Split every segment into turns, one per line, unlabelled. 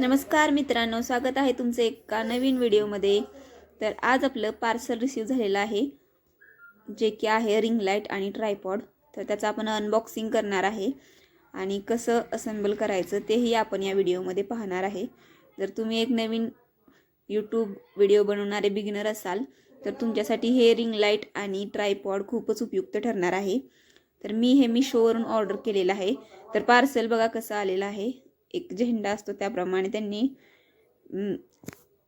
नमस्कार मित्रांनो, स्वागत आहे तुमचं एका नवीन व्हिडिओमध्ये. तर आज आपलं पार्सल रिसीव झालेलं आहे, जे की आहे रिंग लाईट आणि ट्रायपॉड. तर त्याचं आपण अनबॉक्सिंग करणार आहे आणि कसं असेंबल करायचं तेही आपण या व्हिडिओमध्ये पाहणार आहे. जर तुम्ही एक नवीन यूट्यूब व्हिडिओ बनवणारे बिगिनर असाल तर तुमच्यासाठी हे रिंग लाईट आणि ट्रायपॉड खूपच उपयुक्त ठरणार आहे. तर मी हे मिशोवरून ऑर्डर केलेलं आहे. तर पार्सल बघा कसं आलेलं आहे. एक झेंडा असतो त्याप्रमाणे त्यांनी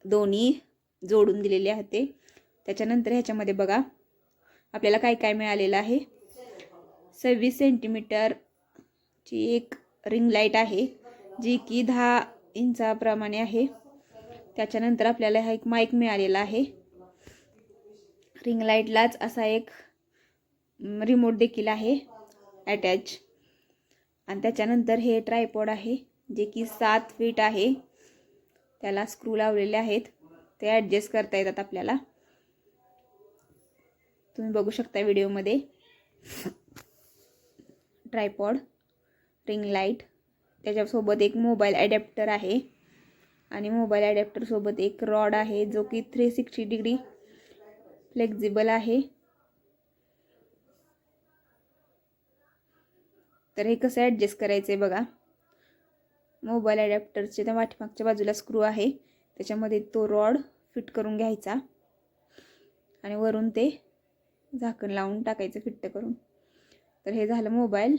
दोन्ही जोडून दिलेले आहेत ते. त्याच्यानंतर ह्याच्यामध्ये बघा आपल्याला काय काय मिळालेलं आहे. 26 सेंटीमीटरची एक रिंग लाईट आहे, जी की 10 इंचाप्रमाणे आहे. त्याच्यानंतर आपल्याला हा एक माईक मिळालेला आहे. रिंग लाईटलाच असा एक रिमोट देखील आहे अटॅच. आणि त्याच्यानंतर हे ट्रायपॉड आहे, जे की 7 फीट आहे. त्याला स्क्रू लावलेले आहेत, ते ॲडजस्ट करता येतात आपल्याला. तुम्ही बघू शकता व्हिडिओमध्ये. ट्रायपॉड, रिंग लाईट, त्याच्यासोबत एक मोबाईल ॲडॅप्टर आहे आणि मोबाईल ॲडॅप्टरसोबत एक रॉड आहे, जो की 360 डिग्री फ्लेक्झिबल आहे. तर हे कसं ॲडजस्ट करायचं आहे बघा. मोबाईल ॲडॅप्टरचे त्या पाठीमागच्या बाजूला स्क्रू आहे, त्याच्यामध्ये तो रॉड फिट करून घ्यायचा आणि वरून ते झाकण लावून टाकायचं फिट करून. तर हे झालं मोबाईल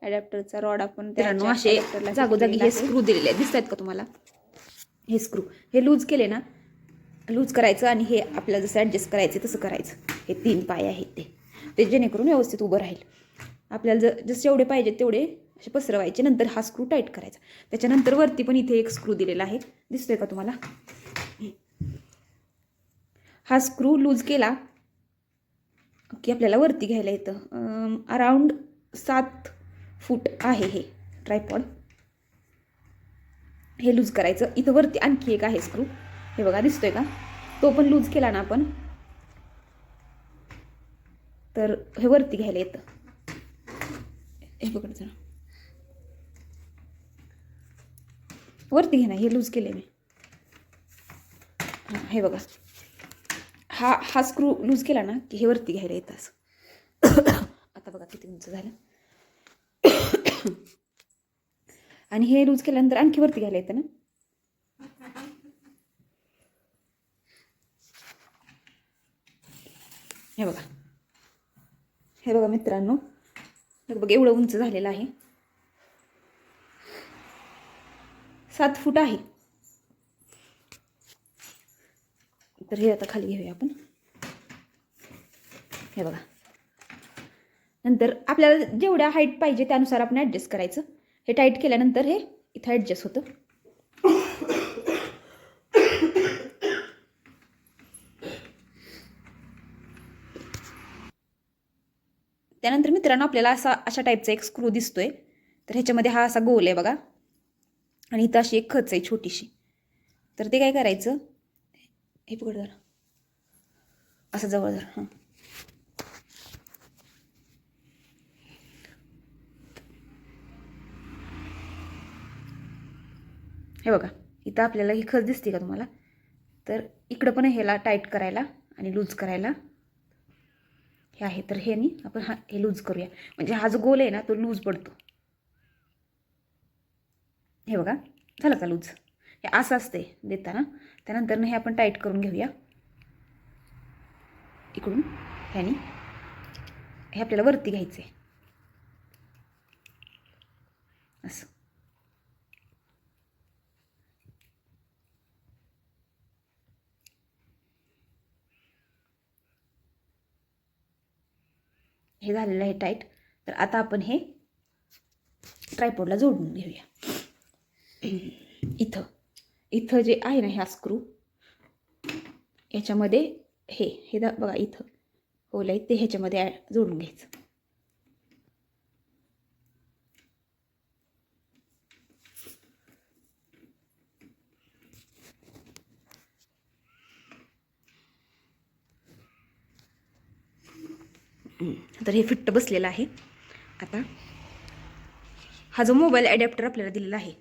ॲडॅप्टरचा रॉड. आपण
मित्रांनो असे जागोजागी हे स्क्रू दिलेले आहेत, दिसत आहेत का तुम्हाला? हे स्क्रू हे लूज केले ना, लूज करायचं आणि हे आपल्याला जसं ॲडजस्ट करायचं तसं करायचं. हे 3 पाय आहेत ते जेणेकरून व्यवस्थित उभं राहील. आपल्याला जसं जेवढे पाहिजेत तेवढे असे पसरवायचे. नंतर हा स्क्रू टाईट करायचा. त्याच्यानंतर वरती पण इथे एक स्क्रू दिलेला आहे, दिसतोय का तुम्हाला? हा स्क्रू लूज केला की आपल्याला वरती घ्यायला येतं. अराउंड 7 फूट आहे हे ट्रायपॉड. हे लूज करायचं. इथं वरती आणखी एक आहे स्क्रू, हे बघा दिसतोय का? तो पण लूज केला ना आपण तर हे वरती घ्यायला येतं. हे बघा जरा वरती घे ना, हे लूज केले मी. हे बघा, हा स्क्रू लूज केला ना की हे वरती घ्यायला येतं असं. आता बघा किती उंच झालं. आणि हे लूज केल्यानंतर आणखी वरती घ्यायला येतं ना. हे बघा, हे बघा मित्रांनो, हे बघा एवढं उंच झालेलं आहे. 7 फूट आहे. तर हे आता खाली घेऊया आपण. हे बघा, नंतर आपल्याला जेवढ्या हाईट पाहिजे त्यानुसार आपण ॲडजस्ट करायचं. हे टाईट केल्यानंतर हे इथं ॲडजस्ट होतं. त्यानंतर मित्रांनो आपल्याला अशा टाईपचा एक स्क्रू दिसतोय. तर ह्याच्यामध्ये हा असा गोल आहे बघा, आणि इथं अशी एक खच आहे छोटीशी. तर ते काय करायचं, हे पकड जरा असं जवळ जरा. हां, हे बघा इथं आपल्याला ही खच दिसते का तुम्हाला? तर इकडं पण ह्याला टाईट करायला आणि लूज करायला हे आहे. तर हे आपण हे लूज करूया, म्हणजे हा जो गोल आहे ना तो लूज पडतो. हे बघा झालं का लूज? हे असं असते देताना. त्यानंतर हे आपण टाईट करून घेऊया इकडून. ह्यानी हे आपल्याला वरती घ्यायचं आहे असं. हे झालेलं आहे टाईट. तर आता आपण हे ट्रायपॉडला जोडून घेऊया. इथं जे आहे ना ह्या स्क्रू, ह्याच्यामध्ये हे बघा इथं होल आहे, ते ह्याच्यामध्ये जोडून घ्यायचं. तर हे फिट्ट बसलेलं आहे. आता हा जो मोबाईल ॲडॅप्टर आपल्याला दिलेला आहे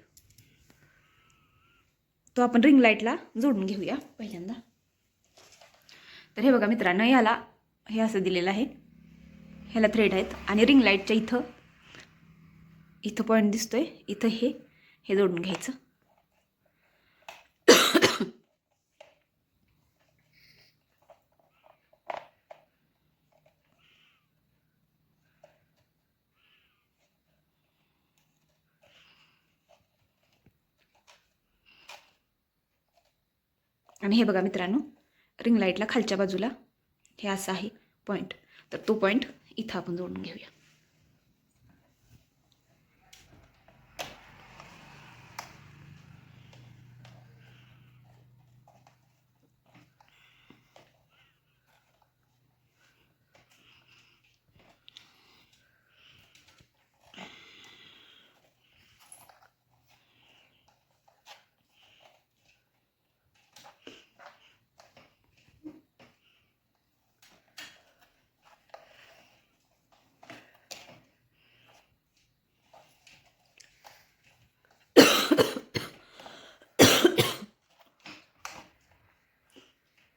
तो आपण रिंग लाईटला जोडून घेऊया पहिल्यांदा. तर हे बघा मित्रांनो, याला हे असं दिलेलं आहे, ह्याला थ्रेड आहेत आणि रिंग लाईटच्या इथं पॉईंट दिसतोय, इथं हे जोडून घ्यायचं. आणि हे बघा मित्रांनो, रिंग लाईटला खालच्या बाजूला हे असं आहे पॉईंट, तर तो पॉईंट इथं आपण जोडून घेऊया.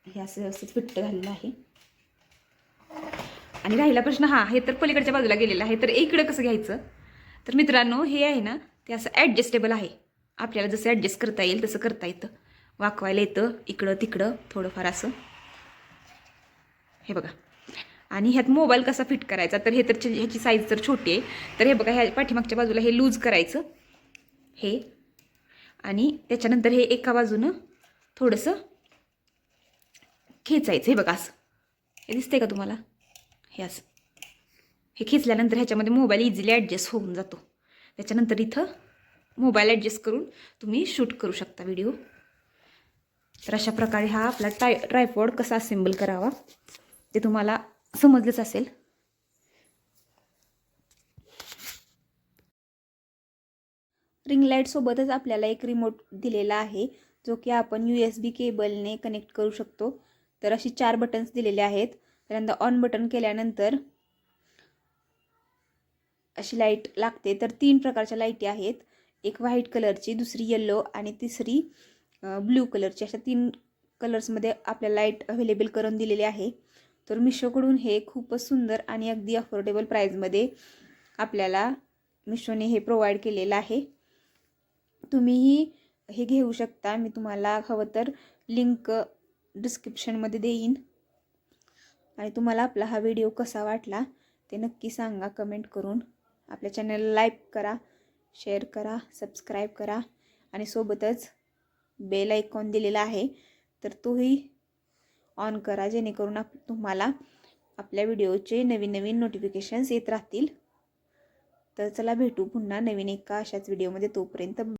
हे असं व्यवस्थित फिट्ट झालेलं आहे. आणि राहिला प्रश्न, हे तर पलीकडच्या बाजूला गेलेलं आहे, तर इकडं कसं घ्यायचं. तर मित्रांनो, हे आहे ना, ते असं ॲडजस्टेबल आहे, आपल्याला जसं ॲडजस्ट करता येईल तसं करता येतं, वाकवायला येतं इकडं तिकडं थोडंफार असं. हे बघा. आणि ह्यात मोबाईल कसा फिट करायचा, तर हे तर ह्याची साईज तर छोटी आहे, तर हे बघा, ह्या पाठीमागच्या बाजूला हे लूज करायचं हे, आणि त्याच्यानंतर हे एका बाजूनं थोडंसं खेचायचं. हे बघा असं, हे दिसतंय का तुम्हाला, हे असं हे खेचल्यानंतर ह्याच्यामध्ये मोबाईल इझिली ॲडजस्ट होऊन जातो. त्याच्यानंतर इथं मोबाईल ॲडजस्ट करून तुम्ही शूट करू शकता व्हिडिओ. तर अशा प्रकारे हा आपला ट्रायपॉड कसा असेंबल करावा ते तुम्हाला समजलंच असेल.
रिंग लाईटसोबतच आपल्याला एक रिमोट दिलेला आहे, जो की आपण USB केबलने कनेक्ट करू शकतो. तर अशी 4 बटन्स दिलेले आहेत. त्यानंतर ऑन बटन केल्यानंतर अशी लाईट लागते. तर 3 प्रकारच्या लाईटी आहेत, एक व्हाईट कलरची, दुसरी येलो आणि तिसरी ब्ल्यू कलरची. अशा 3 कलर्समध्ये आपल्याला लाईट अवेलेबल करून दिलेली आहे. तर मिशोकडून हे खूपच सुंदर आणि अगदी अफोर्डेबल प्राईजमध्ये आपल्याला मिशोने हे प्रोव्हाइड केलेलं आहे. तुम्हीही हे घेऊ शकता. मी तुम्हाला हवं तर लिंक डिस्क्रिप्शनमध्ये देईन. आणि तुम्हाला आपला हा व्हिडिओ कसा वाटला ते नक्की सांगा कमेंट करून. आपल्या चॅनलला लाईक करा, शेअर करा, सबस्क्राईब करा आणि सोबतच बेल आयकॉन दिलेला आहे तर तोही ऑन करा, जेणेकरून तुम्हाला आपल्या व्हिडिओचे नवीन नवीन नोटिफिकेशन्स येत राहतील. तर चला भेटू पुन्हा नवीन एका अशाच व्हिडिओमध्ये. तोपर्यंत